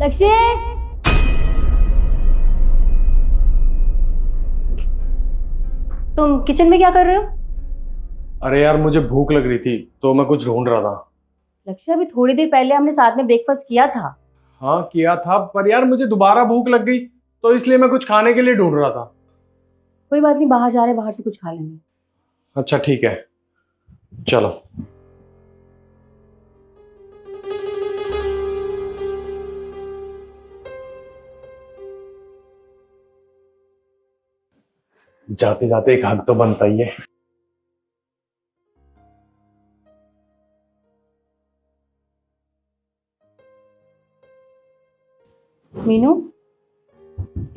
लक्ष्य, तुम किचन में क्या कर रहे हो? अरे यार, मुझे भूख लग रही थी तो मैं कुछ ढूंढ रहा था। लक्ष्य, अभी थोड़ी देर पहले हमने साथ में ब्रेकफास्ट किया था। हाँ किया था, पर यार मुझे दोबारा भूख लग गई तो इसलिए मैं कुछ खाने के लिए ढूंढ रहा था। कोई बात नहीं, बाहर जा रहे हैं, बाहर से कुछ खा लेंगे। अच्छा ठीक है, चलो। जाते जाते एक हक तो बनता ही है। मीनू,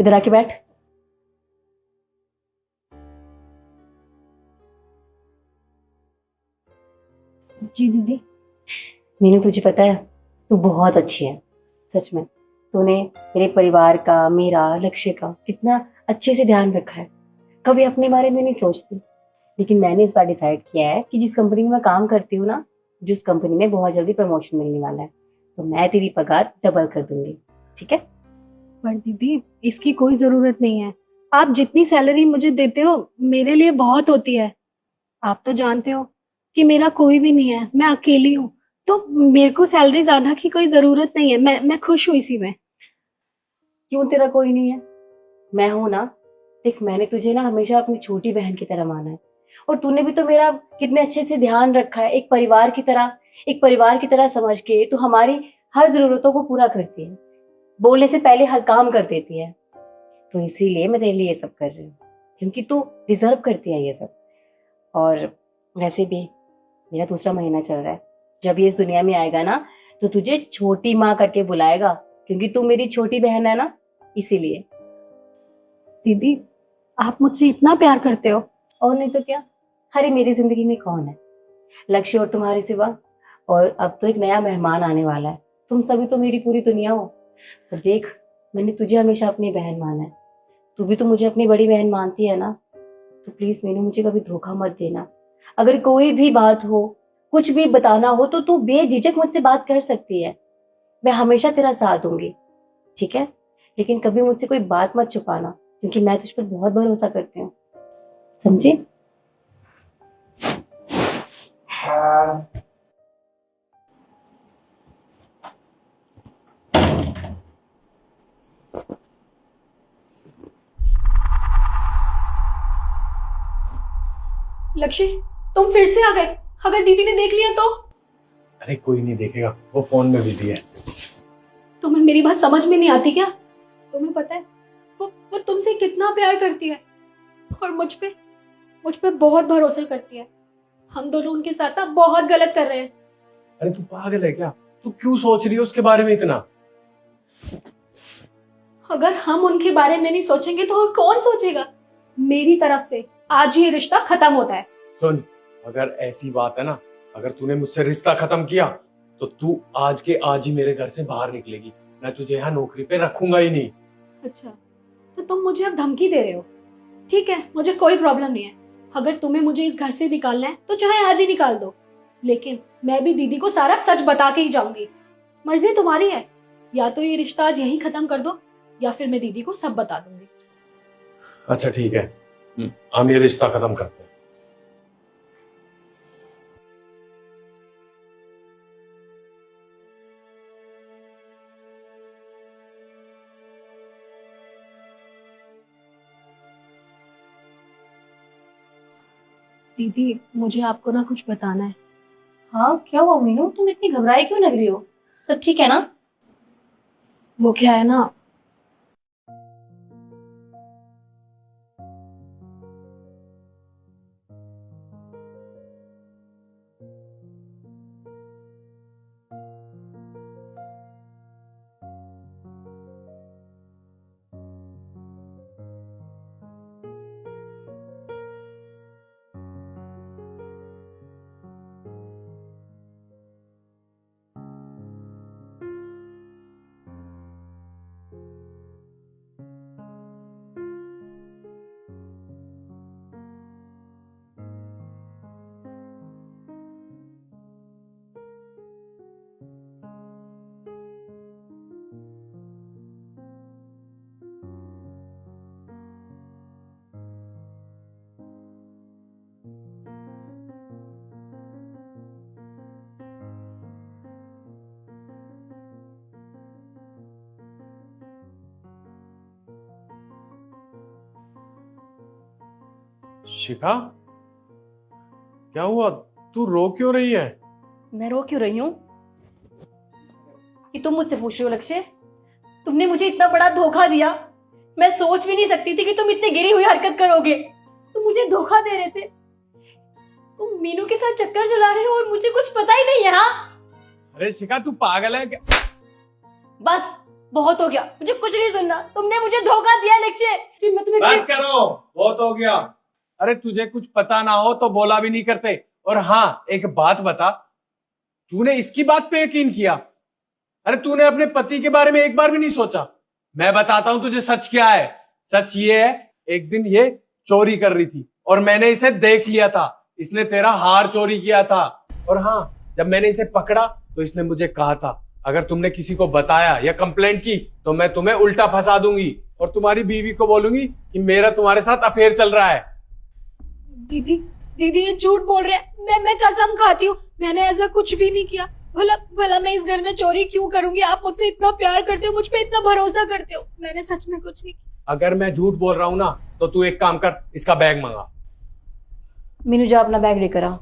इधर आके बैठ। जी दीदी। मीनू, तुझे पता है तू बहुत अच्छी है। सच में तूने मेरे परिवार का, मेरा, लक्ष्य का कितना अच्छे से ध्यान रखा है। कभी अपने बारे में नहीं सोचती, लेकिन मैंने इस बार डिसाइड किया है कि जिस कंपनी में मैं काम करती हूँ ना, जिस कंपनी में बहुत जल्दी प्रमोशन मिलने वाला है, तो मैं तेरी पगार डबल कर दूंगी। ठीक है? पर दीदी, इसकी कोई जरूरत नहीं है। आप जितनी सैलरी मुझे देते हो मेरे लिए बहुत होती है। आप तो जानते हो कि मेरा कोई भी नहीं है, मैं अकेली हूँ। तो मेरे को सैलरी ज्यादा की कोई जरूरत नहीं है। मैं खुश हूँ इसी में। क्यों तेरा कोई नहीं है? मैं हूं ना। देख, मैंने तुझे ना हमेशा अपनी छोटी बहन की तरह माना है, और तूने भी तो मेरा कितने अच्छे से ध्यान रखा है। एक परिवार की तरह, एक परिवार की तरह समझ के तू हमारी हर जरूरतों को पूरा करती है, बोलने से पहले हर काम कर देती है। तो इसीलिए मैं तेरे लिए ये सब कर रही हूँ, क्योंकि तू डिजर्व करती है ये सब। और वैसे भी मेरा दूसरा महीना चल रहा है। जब ये इस दुनिया में आएगा ना, तो तुझे छोटी माँ करके बुलाएगा, क्योंकि तू मेरी छोटी बहन है ना, इसीलिए। दीदी, आप मुझसे इतना प्यार करते हो। और नहीं तो क्या। अरे, मेरी जिंदगी में कौन है लक्ष्य और तुम्हारे सिवा? और अब तो एक नया मेहमान आने वाला है। तुम सभी तो मेरी पूरी दुनिया हो। पर देख, मैंने तुझे हमेशा अपनी बहन माना है। तू भी तो मुझे अपनी बड़ी बहन मानती है ना। तो प्लीज मैंने मुझे कभी धोखा मत देना। अगर कोई भी बात हो, कुछ भी बताना हो, तो तू बेझिझक मुझसे बात कर सकती है। मैं हमेशा तेरा साथ दूंगी। ठीक है? लेकिन कभी मुझसे कोई बात मत छुपाना, क्योंकि मैं तुझ पर बहुत भरोसा करती हूँ। समझी? लक्ष्य, तुम फिर से आ गए। अगर दीदी ने देख लिया तो? अरे कोई नहीं देखेगा, वो फोन में बिजी है। तुम्हें मेरी बात समझ में नहीं आती क्या? तुम्हें पता है वो तुमसे कितना प्यार करती है, और मुझ पे बहुत भरोसा करती है। हम दोनों उनके साथ ना बहुत गलत कर रहे हैं। अरे तू पागल है क्या? तू क्यों सोच रही है उसके बारे में इतना? अगर हम उनके बारे में नहीं सोचेंगे तो और कौन सोचेगा? मेरी तरफ से आज ये रिश्ता खत्म होता है। सुन, अगर ऐसी बात है ना, अगर तूने मुझसे रिश्ता खत्म किया तो तू आज के आज ही मेरे घर से बाहर निकलेगी। मैं तुझे यहाँ नौकरी पे रखूंगा ही नहीं। अच्छा, तो तुम मुझे अब धमकी दे रहे हो? ठीक है, मुझे कोई प्रॉब्लम नहीं है। अगर तुम्हें मुझे इस घर से निकालना है तो चाहे आज ही निकाल दो, लेकिन मैं भी दीदी को सारा सच बता के ही जाऊंगी। मर्जी तुम्हारी है। या तो ये रिश्ता आज यहीं खत्म कर दो, या फिर मैं दीदी को सब बता दूंगी। अच्छा ठीक है, हम ये रिश्ता खत्म करते हैं। दीदी, मुझे आपको ना कुछ बताना है। हाँ, क्या हुआ मीनू? तुम इतनी घबराई क्यों लग रही हो? सब ठीक है ना? वो क्या है ना, शिखा, क्या हुआ? तू रो क्यों रही है? मैं रो क्यों रही हूँ कि तुम मुझसे पूछ रहे हो लक्ष्य? तुमने मुझे इतना बड़ा धोखा दिया। मैं सोच भी नहीं सकती थी कि तुम इतनी गिरी हुई हरकत करोगे। तुम मुझे धोखा दे रहे थे। तुम मीनू के साथ चक्कर चला रहे हो और मुझे कुछ पता ही नहीं है। हाँ, अरे शिखा, तू पागल है क्या? बस बहुत हो गया, मुझे कुछ नहीं सुनना। तुमने मुझे धोखा दिया लक्ष्य। फिर मैं तुम्हें बस करो, बहुत हो गया। अरे तुझे कुछ पता ना हो तो बोला भी नहीं करते। और हाँ, एक बात बता, तूने इसकी बात पे यकीन किया? अरे तूने अपने पति के बारे में एक बार भी नहीं सोचा? मैं बताता हूं तुझे सच क्या है। सच ये है, एक दिन ये चोरी कर रही थी और मैंने इसे देख लिया था। इसने तेरा हार चोरी किया था। और हाँ, जब मैंने इसे पकड़ा तो इसने मुझे कहा था, अगर तुमने किसी को बताया या कंप्लेंट की तो मैं तुम्हें उल्टा फंसा दूंगी और तुम्हारी बीवी को बोलूंगी कि मेरा तुम्हारे साथ अफेयर चल रहा है। दीदी, दीदी ये झूठ बोल रहे हैं। मैं कसम खाती हूँ, मैंने ऐसा कुछ भी नहीं किया। भला भला मैं इस घर में चोरी क्यों करूंगी? आप मुझसे इतना प्यार करते हो, मुझ पे इतना भरोसा करते हो। मैंने सच में कुछ नहीं किया। अगर मैं झूठ बोल रहा हूं ना तो तू एक काम कर, इसका बैग मंगा। मीनू जा अपना बैग लेकर आओ।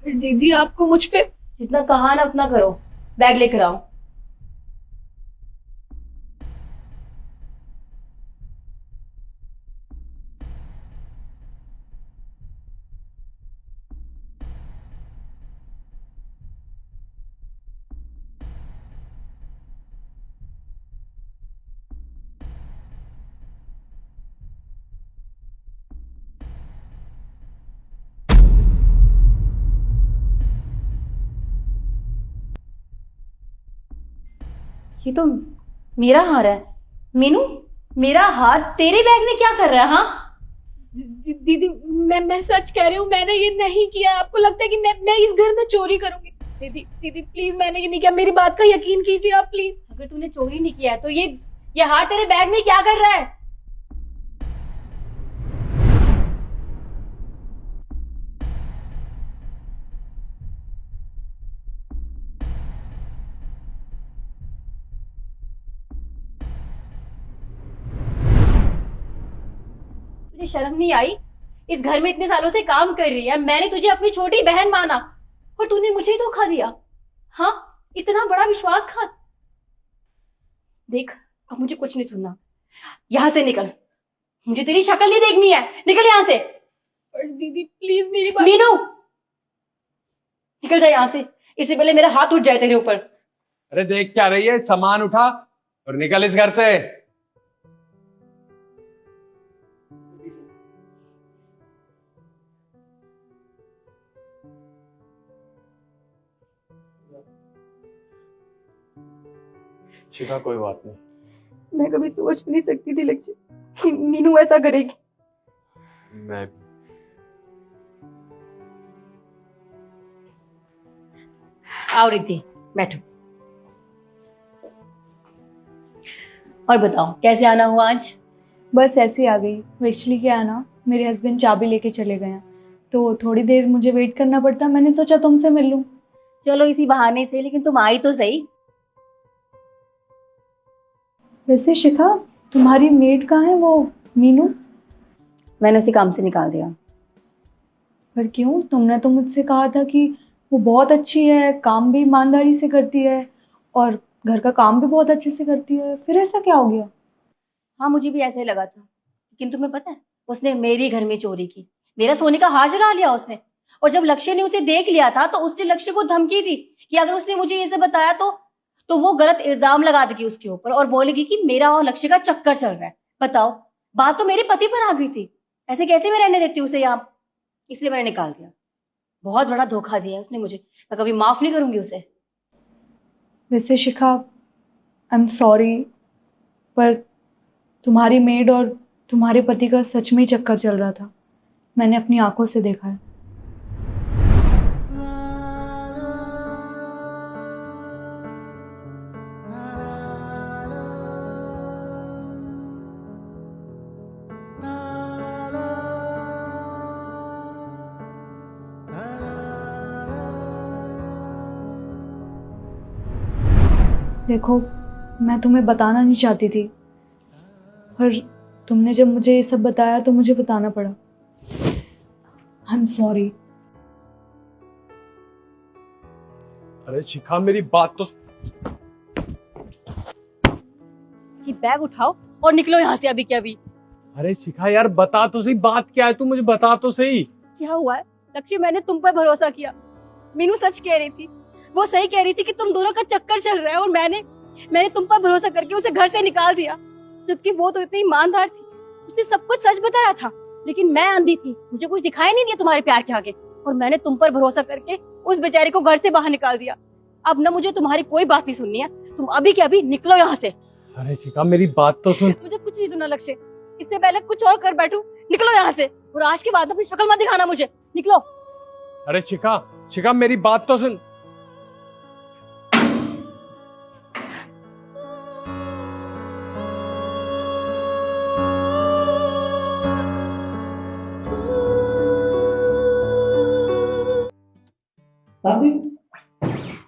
दीदी आपको मुझ पे जितना कहा ना उतना करो, बैग लेकर आओ। ये तो मेरा हार है। मीनू, मेरा हार तेरे बैग में क्या कर रहा है? हाँ दीदी, मैं सच कह रही हूँ, मैंने ये नहीं किया। आपको लगता है कि मैं इस घर में चोरी करूंगी? दीदी दीदी प्लीज, मैंने ये नहीं किया। मेरी बात का यकीन कीजिए आप प्लीज। अगर तूने चोरी नहीं किया है तो ये हार तेरे बैग में क्या कर रहा है? तुझे शर्म नहीं आई? इस घर में इतने सालों से काम कर रही है, मैंने तुझे अपनी छोटी बहन माना और तूने मुझे ही धोखा दिया। हाँ, इतना बड़ा विश्वासघात। देख, अब मुझे कुछ नहीं सुनना। यहां से निकल, मुझे तेरी शक्ल नहीं देखनी है। निकल यहां से। पर दीदी प्लीज मेरी बात। मीनू, निकल जा यहां से, इससे पहले मेरा हाथ उठ जाए तेरे ऊपर। अरे देख क्या रही है, सामान उठा और निकल इस घर से। शिखा, कोई बात नहीं। मैं कभी सोच भी नहीं सकती थी लक्ष्य कि मीनू ऐसा करेगी। मैं आओ रिद्धि, बैठो। और बताओ, कैसे आना हुआ आज? बस ऐसे ही आ गई। वो एक्चुअली क्या है ना, मेरे हस्बैंड चाबी लेके चले गए हैं, तो थोड़ी देर मुझे वेट करना पड़ता। मैंने सोचा तुमसे मिल लूं। चलो इसी बहाने से, लेकिन तुम आई तो सही। वैसे शिखा, तुम्हारी मेड कहाँ है, वो मीनू? मैंने उसे काम से निकाल दिया। पर क्यों? तुमने तो मुझसे कहा था कि वो बहुत अच्छी है, काम भी ईमानदारी से करती है और घर का काम भी बहुत अच्छे से करती है। फिर ऐसा क्या हो गया? हाँ, मुझे भी ऐसा ही लगा था, लेकिन तुम्हें पता है, उसने मेरी घर में चोरी की। मेरा सोने का हार चुरा लिया उसने। और जब लक्ष्य ने उसे देख लिया था तो उसने लक्ष्य को धमकी दी कि अगर उसने मुझे ये सब बताया तो वो गलत इल्जाम लगा देगी उसके ऊपर और बोलेगी कि मेरा और लक्ष्य का चक्कर चल रहा है। बताओ, बात तो मेरे पति पर आ गई थी। ऐसे कैसे मैं रहने देती उसे यहाँ? इसलिए मैंने निकाल दिया। बहुत बड़ा धोखा दिया उसने मुझे, मैं कभी माफ नहीं करूंगी उसे। वैसे शिखा, आई एम सॉरी, पर तुम्हारी मेड और तुम्हारे पति का सच में ही चक्कर चल रहा था। मैंने अपनी आंखों से देखा है। देखो, मैं तुम्हें बताना नहीं चाहती थी, पर तुमने जब मुझे ये सब बताया तो मुझे बताना पड़ा। I am sorry. अरे शिखा मेरी बात तो ये बैग उठाओ और निकलो यहाँ से अभी के अभी। अरे शिखा यार बता तो सही, बात क्या है, तू मुझे बता तो सही। क्या हुआ है लक्ष्य? मैंने तुम पर भरोसा किया। मीनू सच कह रही थी, वो सही कह रही थी कि तुम दोनों का चक्कर चल रहा है, और मैंने तुम पर भरोसा करके उसे घर से निकाल दिया, जबकि वो तो इतनी ईमानदार थी, उसने सब कुछ सच बताया था। लेकिन मैं अंधी थी, मुझे कुछ दिखाई नहीं दिया तुम्हारे प्यार के आगे, और मैंने तुम पर भरोसा करके उस बेचारे को घर से बाहर निकाल दिया। अब ना मुझे तुम्हारी कोई बात नहीं सुननी है, तुम अभी के अभी निकलो यहाँ से। अरे शिखा मेरी बात तो सुन। मुझे कुछ नहीं सुना लक्ष्य, इससे पहले कुछ और कर बैठूं। निकलो यहाँ से, और आज के बाद अपनी शक्ल मत दिखाना मुझे। निकलो। अरे शिखा मेरी बात तो सुन। साहब जी,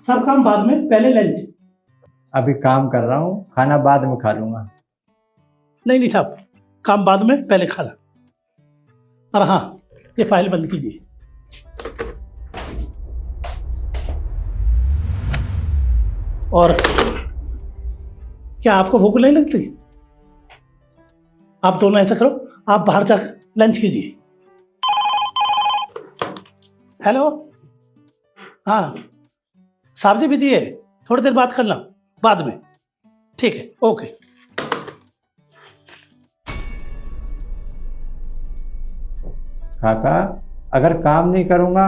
सब काम बाद में, पहले लंच। अभी काम कर रहा हूँ, खाना बाद में खा लूंगा। नहीं नहीं साहब, काम बाद में, पहले खाना। और हाँ, ये फाइल बंद कीजिए। और क्या आपको भूख नहीं लगती? आप दोनों ऐसा करो, आप बाहर जाकर लंच कीजिए। हेलो, हाँ साहब जी बिजी है, थोड़ी देर बात करना बाद में। ठीक है, ओके। काका, अगर काम नहीं करूंगा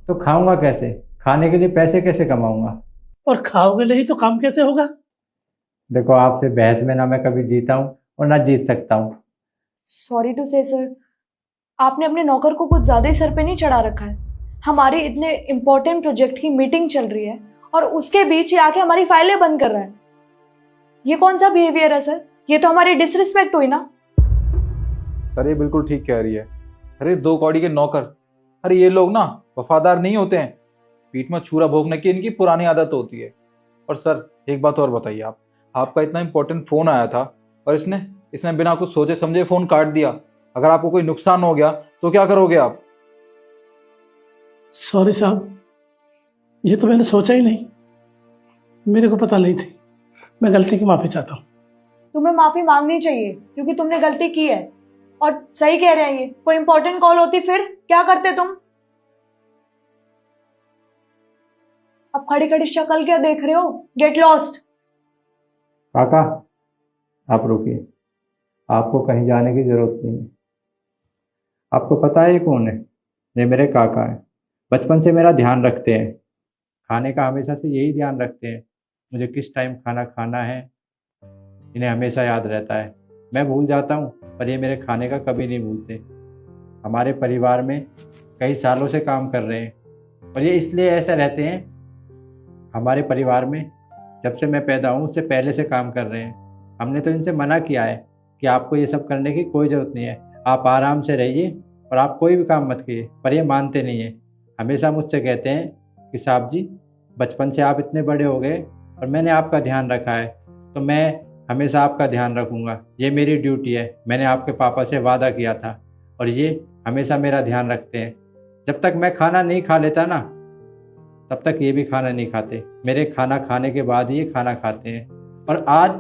तो खाऊंगा कैसे? खाने के लिए पैसे कैसे कमाऊंगा? और खाओगे नहीं तो काम कैसे होगा? देखो, आपसे बहस में ना मैं कभी जीता हूँ और ना जीत सकता हूँ। सॉरी टू से सर, आपने अपने नौकर को कुछ ज़्यादा ही सर पे नहीं चढ़ा रखा है। हमारी इतने इम्पोर्टेंट प्रोजेक्ट की मीटिंग चल रही है और उसके बीच ही आके हमारी फाइलें बंद कर रहा है। ये कौन सा बिहेवियर है सर? ये तो हमारी डिसरिस्पेक्ट हुई ना। सर ये बिल्कुल ठीक कह रही है। अरे दो कौड़ी के नौकर, अरे ये लोग ना वफादार नहीं होते हैं, पीठ में छुरा भोगने की इनकी पुरानी आदत होती है। और सर एक बात और बताइए, आपका इतना इंपॉर्टेंट फ़ोन आया था और इसने बिना कुछ सोचे समझे फ़ोन काट दिया। अगर आपको कोई नुकसान हो गया तो क्या करोगे आप? सॉरी साहब, ये तो मैंने सोचा ही नहीं, मेरे को पता नहीं थी। मैं गलती की माफ़ी चाहता हूँ। तुम्हें माफी मांगनी चाहिए क्योंकि तुमने गलती की है। और सही कह रहे हैं, ये कोई इंपॉर्टेंट कॉल होती फिर क्या करते तुम? अब खड़ी खड़ी शक्ल क्या देख रहे हो? Get lost. काका, आप रुकिए, आपको कहीं जाने की जरूरत नहीं है। आपको पता है ये कौन है? ये मेरे काका हैं, बचपन से मेरा ध्यान रखते हैं। खाने का हमेशा से यही ध्यान रखते हैं, मुझे किस टाइम खाना खाना है इन्हें हमेशा याद रहता है। मैं भूल जाता हूँ पर ये मेरे खाने का कभी नहीं भूलते। हमारे परिवार में कई सालों से काम कर रहे हैं और ये इसलिए ऐसे रहते हैं। हमारे परिवार में जब से मैं पैदा हूँ उससे पहले से काम कर रहे हैं। हमने तो इनसे मना किया है कि आपको ये सब करने की कोई ज़रूरत नहीं है, आप आराम से रहिए और आप कोई भी काम मत कीजिए, पर ये मानते नहीं हैं। हमेशा मुझसे कहते हैं कि साहब जी, बचपन से आप इतने बड़े हो गए और मैंने आपका ध्यान रखा है तो मैं हमेशा आपका ध्यान रखूँगा, ये मेरी ड्यूटी है। मैंने आपके पापा से वादा किया था और ये हमेशा मेरा ध्यान रखते हैं। जब तक मैं खाना नहीं खा लेता ना तब तक ये भी खाना नहीं खाते। मेरे खाना खाने के बाद ही ये खाना खाते हैं। और आज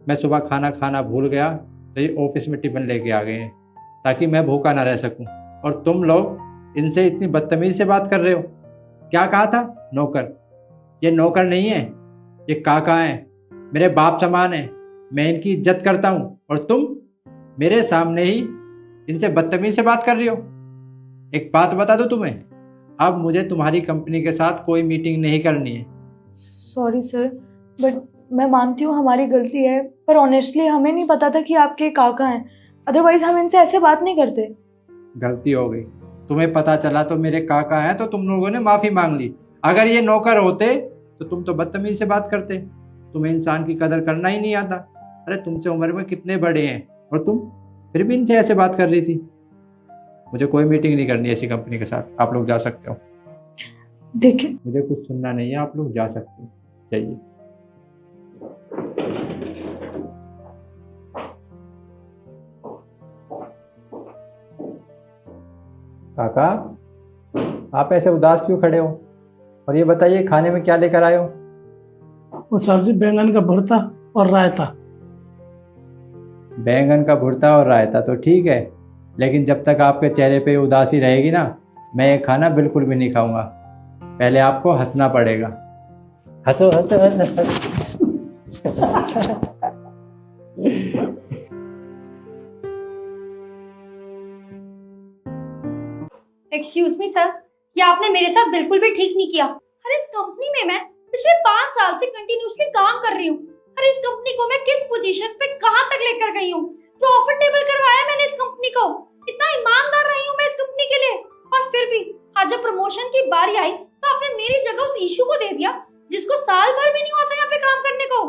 मैं सुबह खाना खाना भूल गया तो ये ऑफिस में टिफ़िन लेके आ गए हैं ताकि मैं भूखा ना रह सकूं। और तुम लोग इनसे इतनी बदतमीज़ी से बात कर रहे हो। क्या कहा था? नौकर। ये नौकर नहीं है, ये काका हैं, मेरे बाप समान है। मैं इनकी इज्जत करता हूँ और तुम मेरे सामने ही इनसे बदतमीज़ी से बात कर रही हो। एक बात बता दो तुम्हें, अब मुझे तुम्हारी कंपनी के साथ कोई मीटिंग नहीं करनी है। सॉरी सर, बट मैं मानती हूँ हमारी गलती है, पर ऑनेस्टली हमें नहीं पता था कि आपके काका हैं, अदरवाइज हम इनसे ऐसे बात नहीं करते। गलती हो गई, तुम्हें पता चला तो मेरे काका हैं तो तुम लोगों ने माफ़ी मांग ली। अगर ये नौकर होते तो तुम तो बदतमीजी से बात करते। तुम्हें इंसान की कदर करना ही नहीं आता। अरे तुमसे उम्र में कितने बड़े हैं और तुम फिर भी इनसे ऐसे बात कर रही थी। मुझे कोई मीटिंग नहीं करनी ऐसी कंपनी के साथ, आप लोग जा सकते हो। देखिए, मुझे कुछ सुनना नहीं है, आप लोग जा सकते हो, जाइए। काका, आप ऐसे उदास क्यों खड़े हो? और ये बताइए खाने में क्या लेकर आए हो? वो साहब जी बैंगन का भरता और रायता। बैंगन का भुर्ता और रायता तो ठीक है, लेकिन जब तक आपके चेहरे पे उदासी रहेगी ना, मैं ये खाना बिल्कुल भी नहीं खाऊंगा। पहले आपको हंसना पड़ेगा। हंसो हंसो हंसो एक्सक्यूज मी सर, ये आपने मेरे साथ बिल्कुल भी ठीक नहीं किया। अरे इस कंपनी में मैं पिछले 5 साल से कंटिन्यूअसली काम कर रही हूँ। अरे इस कंपनी को मैं किस पोजीशन पे कहाँ तक लेकर गई हूँ, प्रॉफिटेबल करवाया मैंने इस कंपनी को। इतना ईमानदार रही हूँ मैं इस कंपनी के लिए, और फिर भी आज जब प्रमोशन की बारी आई तो आपने मेरी जगह उस इशू को दे दिया, जिसको साल भर भी नहीं हुआ था यहाँ पे काम करने को।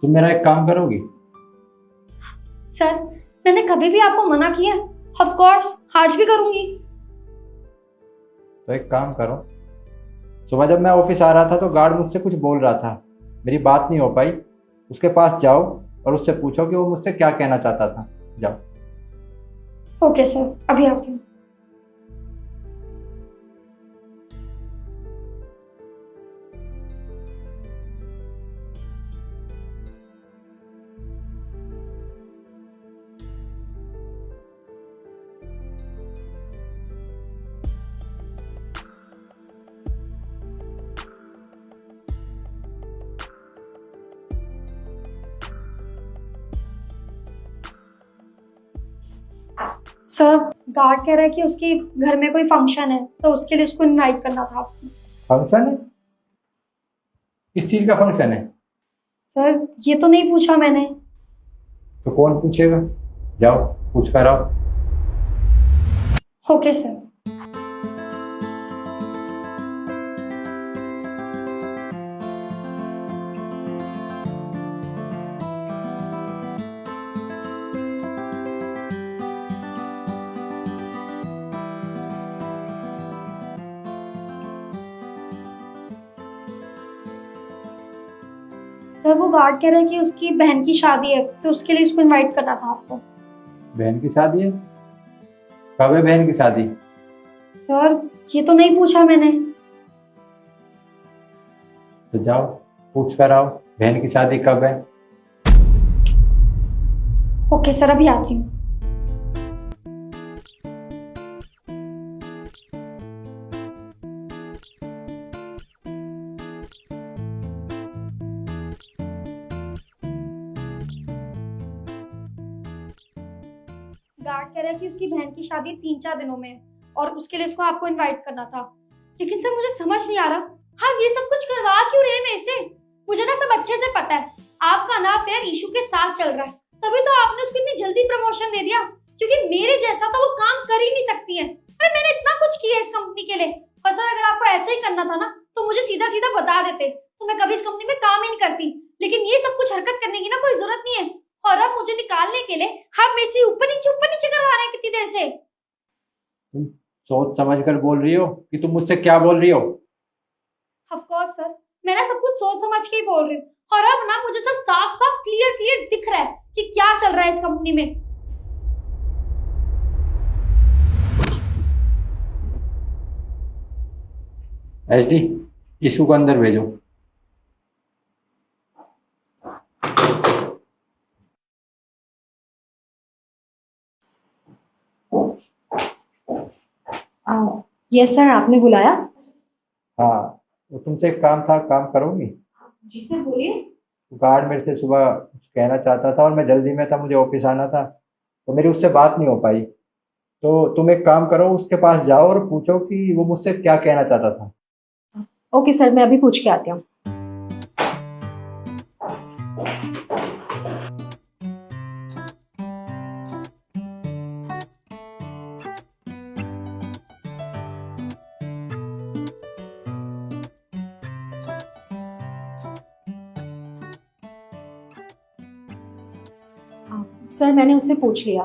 तुम मेरा एक काम करोगी? सर, मैंने कभी भी आपको मना किया? ऑफ कोर्स आज भी करूंगी। तो एक काम करो, सुबह जब मैं ऑफिस आ रहा था तो गार्ड मुझसे कुछ बोल रहा था, मेरी बात नहीं हो पाई। उसके पास जाओ और उससे पूछो कि वो मुझसे क्या कहना चाहता था। जाओ। ओके सर, अभी आती हूँ। सर, गार्ड कह रहा है कि उसके घर में कोई फंक्शन है, तो उसके लिए उसको इनवाइट करना था आपको। फंक्शन है? किस चीज का फंक्शन है? सर, ये तो नहीं पूछा मैंने। तो कौन पूछेगा? जाओ पूछ कर आओ। Okay sir. सर, वो गार्ड कह रहा है कि उसकी बहन की शादी है, तो उसके लिए उसको इनवाइट करना था आपको। बहन की शादी है? कब है बहन की शादी? सर, ये तो नहीं पूछा मैंने। तो जाओ पूछ कर आओ, बहन की शादी कब है। ओके सर, अभी आती हूँ। गार्ड कह रहा है कि उसकी बहन की शादी 3-4 दिनों में है और उसके लिए इसको आपको इनवाइट करना था। लेकिन सर, मुझे समझ नहीं आ रहा हाँ ये सब कुछ करवा क्यों रहे हैं मेरे से। मुझे ना सब अच्छे से पता है, आपका ना अफेयर इशू के साथ चल रहा है, तभी तो आपने उसको इतनी जल्दी प्रमोशन दे दिया, क्योंकि मेरे जैसा तो वो काम कर ही नहीं सकती है। अरे मैंने इतना कुछ किया इस कंपनी के लिए, और सर अगर आपको ऐसे ही करना था ना तो मुझे सीधा सीधा बता देते, तो मैं कभी इस कंपनी में काम ही नहीं करती। लेकिन ये सब कुछ हरकत करने की ना कोई जरूरत नहीं है, और अब मुझे निकालने के लिए हम मेरे से ऊपर नीचे करवा रहे हैं कितनी देर से। तुम सोच समझ कर बोल रही हो कि तुम मुझसे क्या बोल रही हो? ऑफ कोर्स सर, मैं ना सब कुछ सोच समझ के ही बोल रही हूँ, और अब ना मुझे सब साफ साफ क्लियर दिख रहा है कि क्या चल रहा है इस कंपनी में। एचडी, इशू को अंदर भेजो। यस सर, आपने बुलाया? हाँ, वो तुमसे एक काम था, काम करोगी? जी सर, बोलिए। गार्ड मेरे से सुबह कुछ कहना चाहता था और मैं जल्दी में था, मुझे ऑफिस आना था, तो मेरी उससे बात नहीं हो पाई। तो तुम एक काम करो, उसके पास जाओ और पूछो कि वो मुझसे क्या कहना चाहता था। ओके सर, मैं अभी पूछ के आती हूँ। सर, मैंने उससे पूछ लिया।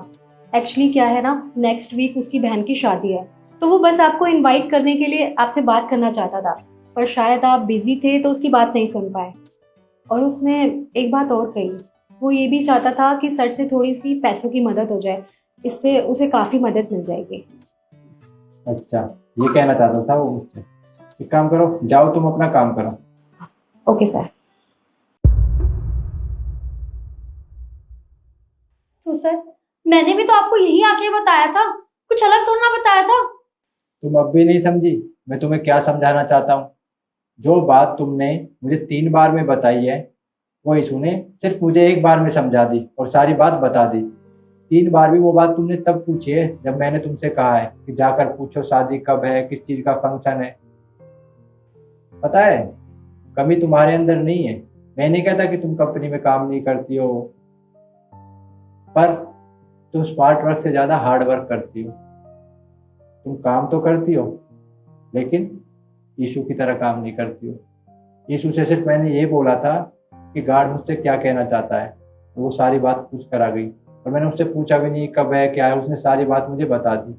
एक्चुअली क्या है ना, नेक्स्ट वीक उसकी बहन की शादी है, तो वो बस आपको इनवाइट करने के लिए आपसे बात करना चाहता था, पर शायद आप बिजी थे तो उसकी बात नहीं सुन पाए। और उसने एक बात और कही, वो ये भी चाहता था कि सर से थोड़ी सी पैसों की मदद हो जाए, इससे उसे काफी मदद मिल जाएगी। अच्छा, ये कहना चाहता था वो मुझसे। एक काम करो, जाओ तुम अपना काम करो। Okay sir. तो सर, मैंने भी तो आपको यही आके बताया था, कुछ अलग थोड़ा ना बताया था। तुम अब भी नहीं समझी मैं तुम्हें क्या समझाना चाहता हूँ? जो बात तुमने मुझे 3 बार में बताई है, वो ईशू ने सिर्फ मुझे 1 बार में समझा दी और सारी बात बता दी। 3 बार भी वो बात तुमने तब पूछी है जब मैंने तुमसे कहा है कि जाकर पूछो शादी कब है, किस चीज का फंक्शन है। पता है, कमी तुम्हारे अंदर नहीं है। मैं नहीं कहता कि तुम कंपनी में काम नहीं करती हो, पर तुम स्मार्ट वर्क से ज्यादा हार्ड वर्क करती हो। तुम काम तो करती हो, लेकिन यीशु की तरह काम नहीं करती हो। यीशु से सिर्फ मैंने ये बोला था कि गार्ड मुझसे क्या कहना चाहता है, तो वो सारी बात पूछ कर आ गई और मैंने उससे पूछा भी नहीं कब है क्या है, उसने सारी बात मुझे बता दी।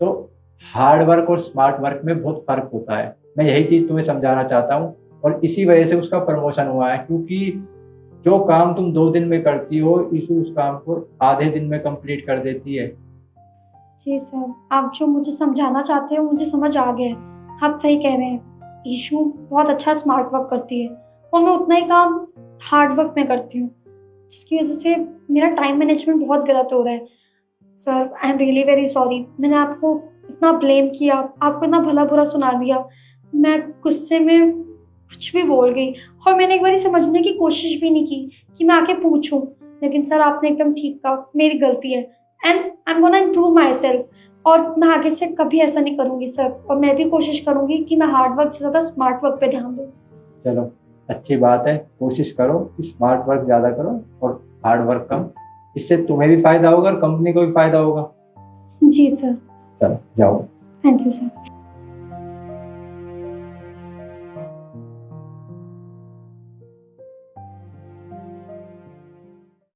तो हार्ड वर्क और स्मार्ट वर्क में बहुत फर्क होता है। मैं यही चीज तुम्हें समझाना चाहता हूँ और इसी वजह से उसका प्रमोशन हुआ है, क्योंकि जो काम तुम 2 दिन में करती हो, यीशु उस काम को आधे दिन में कंप्लीट कर देती है। जी सर, आप जो मुझे समझाना चाहते हो मुझे समझ आ गया है। आप सही कह रहे हैं, ईशू बहुत अच्छा स्मार्ट वर्क करती है और मैं उतना ही काम हार्ड वर्क में करती हूँ, जिसकी वजह से मेरा टाइम मैनेजमेंट बहुत गलत हो रहा है। Sir, I am really very sorry. मैंने आपको इतना ब्लेम किया, आपको इतना भला बुरा सुना दिया, मैं गुस्से में कुछ भी बोल गई और मैंने एक बार समझने की कोशिश भी नहीं की कि मैं आके पूछूं। लेकिन सर, आपने एकदम ठीक कहा, मेरी गलती है and I am gonna improve my self और मैं आगे से कभी ऐसा नहीं करूंगी सर। और मैं भी कोशिश करूंगी कि मैं हार्ड वर्क से ज़्यादा स्मार्ट वर्क पे ध्यान दूँ। चलो, अच्छी बात है। कोशिश करो कि स्मार्ट वर्क ज़्यादा करो और हार्ड वर्क कम। इससे तुम्हें भी फायदा होगा और कंपनी को भी फायदा होगा। जी सर। चलो जाओ। Thank you sir.